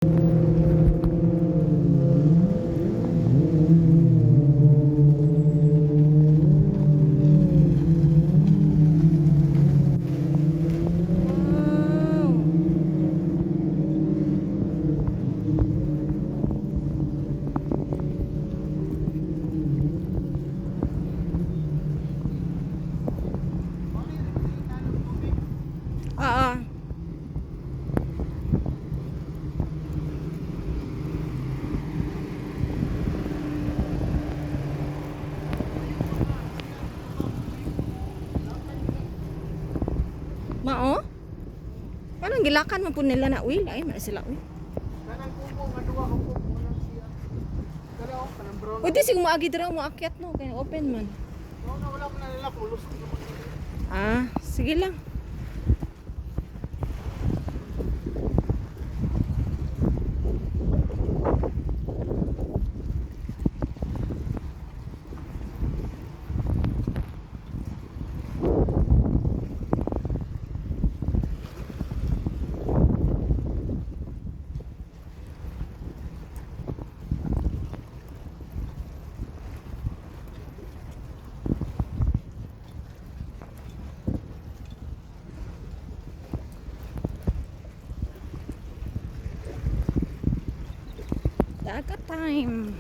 Oo. Mao? Parang gilakan man po nila na uy, ay man sila uy. Kanang kubo nga duwa ko po unang siya. Pero kanang brown. Pwede sig moagi dira mo akyat no kay open man. No, wala mo na nila pulos ko naman. Ah, sige lang. Dagat time.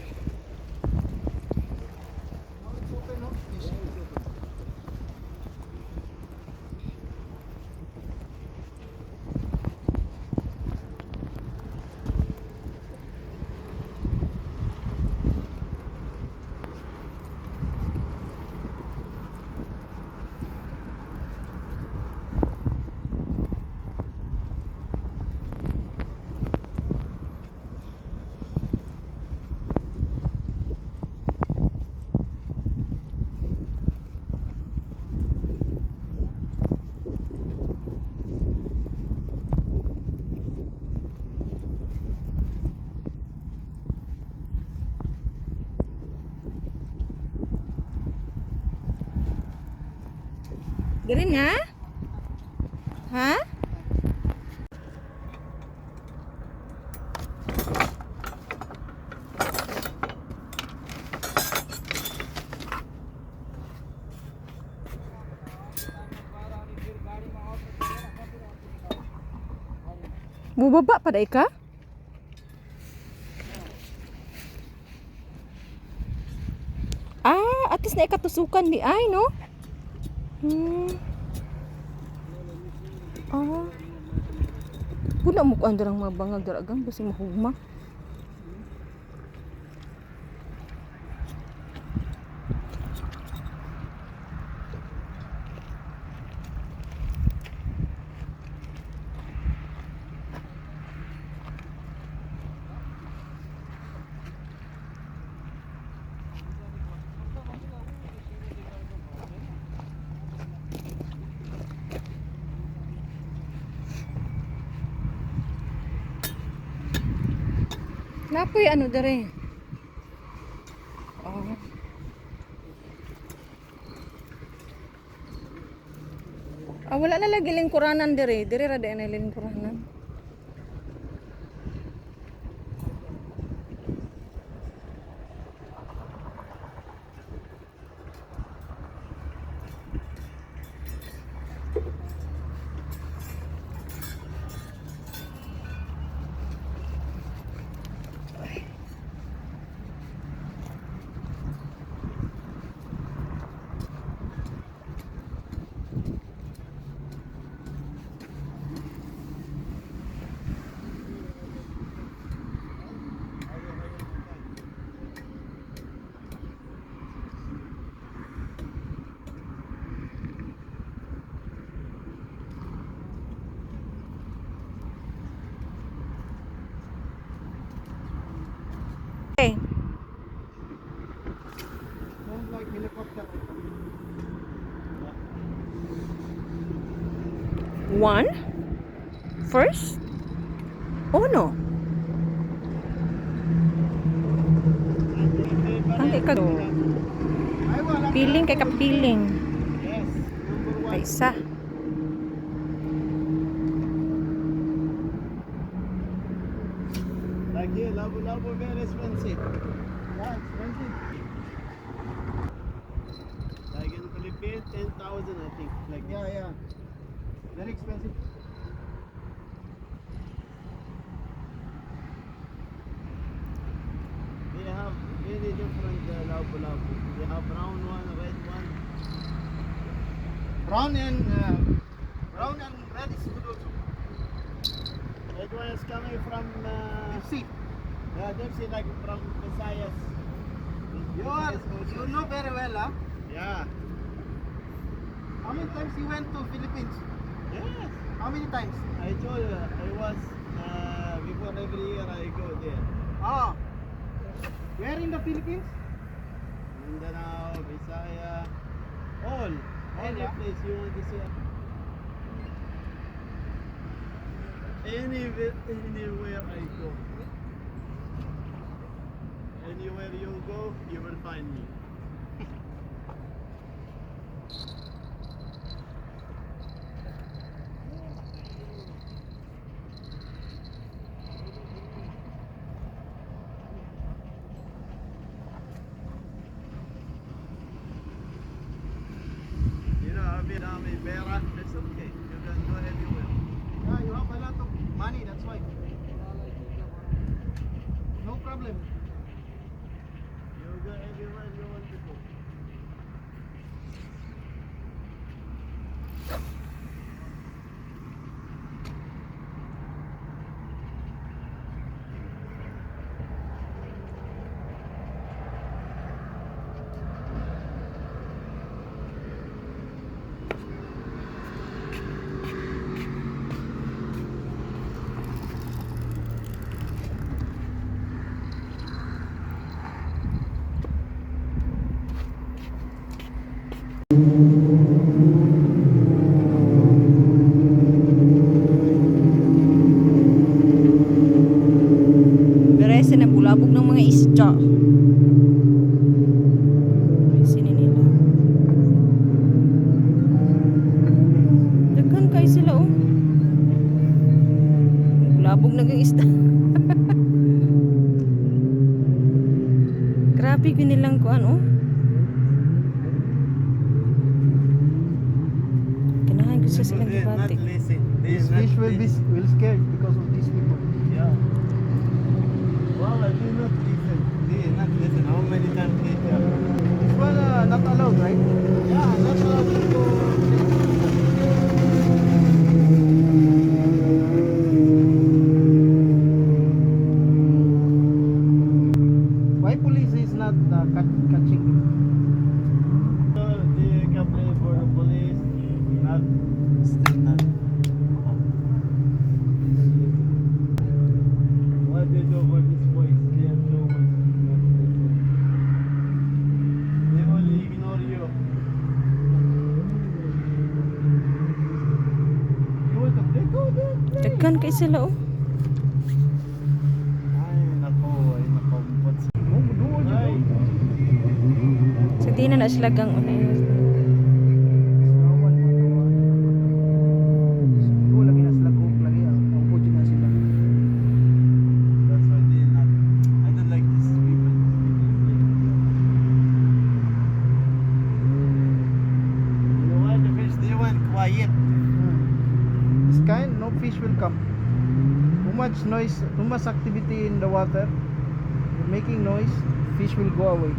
No, it's open, no? Yes. Diri na? Ha? Bubaba pa dai ka? Ah, at least na ikatusukan ni ay no? Ah. Puna mo ko andarang mga bangag daragang basi mahugma. Napoy ano dere? Oh. Ah, wala na lagi lingkuranan dere. Dere ra dai na lingkuranan. Okay. Sounds like helicopter. One? First? Oh no. Ang kay ka Ay, wala. piling kay kapiling. Yes. Number Ay one. isa. Like here, Labu very expensive. Yeah, expensive. Like in Philippines, 10,000 I think. Like Yeah, yeah. Very expensive. they have very different Labu. They have brown one, red one. Brown and red is good also. Red one is coming from See, Dipsy, like from Visayas. you know very well, huh? Yeah. How many times you went to Philippines? Yes. How many times? I told you, I was before every year I go there. Ah. Where in the Philippines? Mindanao, Visaya, all any yeah? place you want to see. Anywhere I go. Anywhere you go, you will find me. You know, I've been down in Beira, it's okay. You can go anywhere. Yeah, you have a lot of money, that's why. No problem. You go everywhere you want to go. Berese na bulabog ng mga isda. Sini nila. Daghan kay sila oh. Bulabog na ng isda. Grabe ginilang kuan oh. Kanahan ko sa silang They're not gibatik. listen. This fish will scared because of these people. Yeah. Well, I do not listen. They not listen. How many times they tell? This one not allowed, right? Yeah, not allowed to go. Why police is not catching them? So they complain for the police. Not still not. What they do for these boys? They are so much not listen. They only ignore you. You want to play? Go there. Play. Daghan kay sila oh. Ay, nako, nakumpot sa... Ay, Sa di na sila gang ano yun. Siguro lagi na sila cook lagi ang pudyo na sila. that's why they not... I don't like these people. You know why the fish, they want quiet. This kind, no fish will come. Too much noise, too much activity in the water. You're making noise, fish will go away.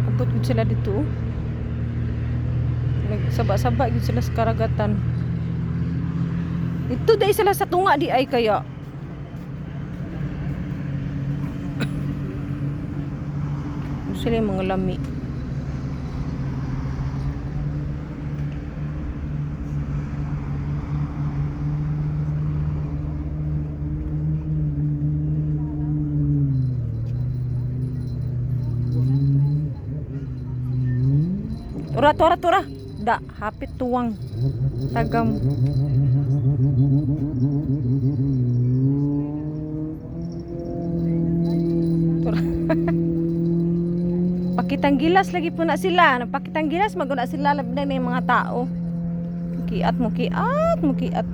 Abot gud sila dito oh. Nagsaba-saba gud sila sa karagatan. Ito dai sila sa tunga di ay kaya. Sila yung mga lami. Tura. Da, hapit tuwang. Tagam. Tura. Pakitang gilas lagi po na sila. Napakitang gilas maguna sila labi na yung mga tao. Mukiat, mukiat, mukiat.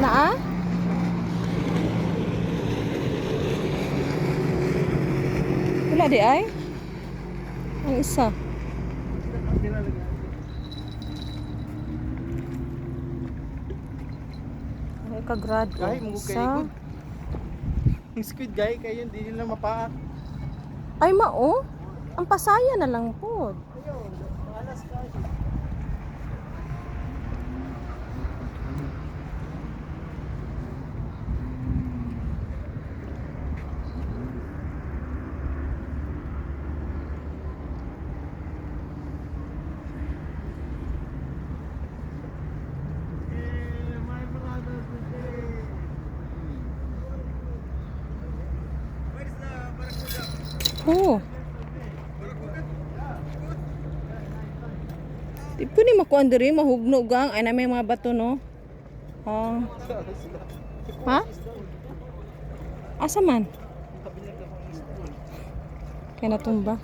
Naa? Wala di ay? Ang isa. Ay kagrad. Gahi mo kay Isa. good. Yung squid gahi kayo hindi nila mapaak. Ay mao. Ang pasaya na lang po. Oh. Di po ni makuan diri mahugno gang ay na may mga bato no. Ah. Ha? Asa man? Kaya natumba.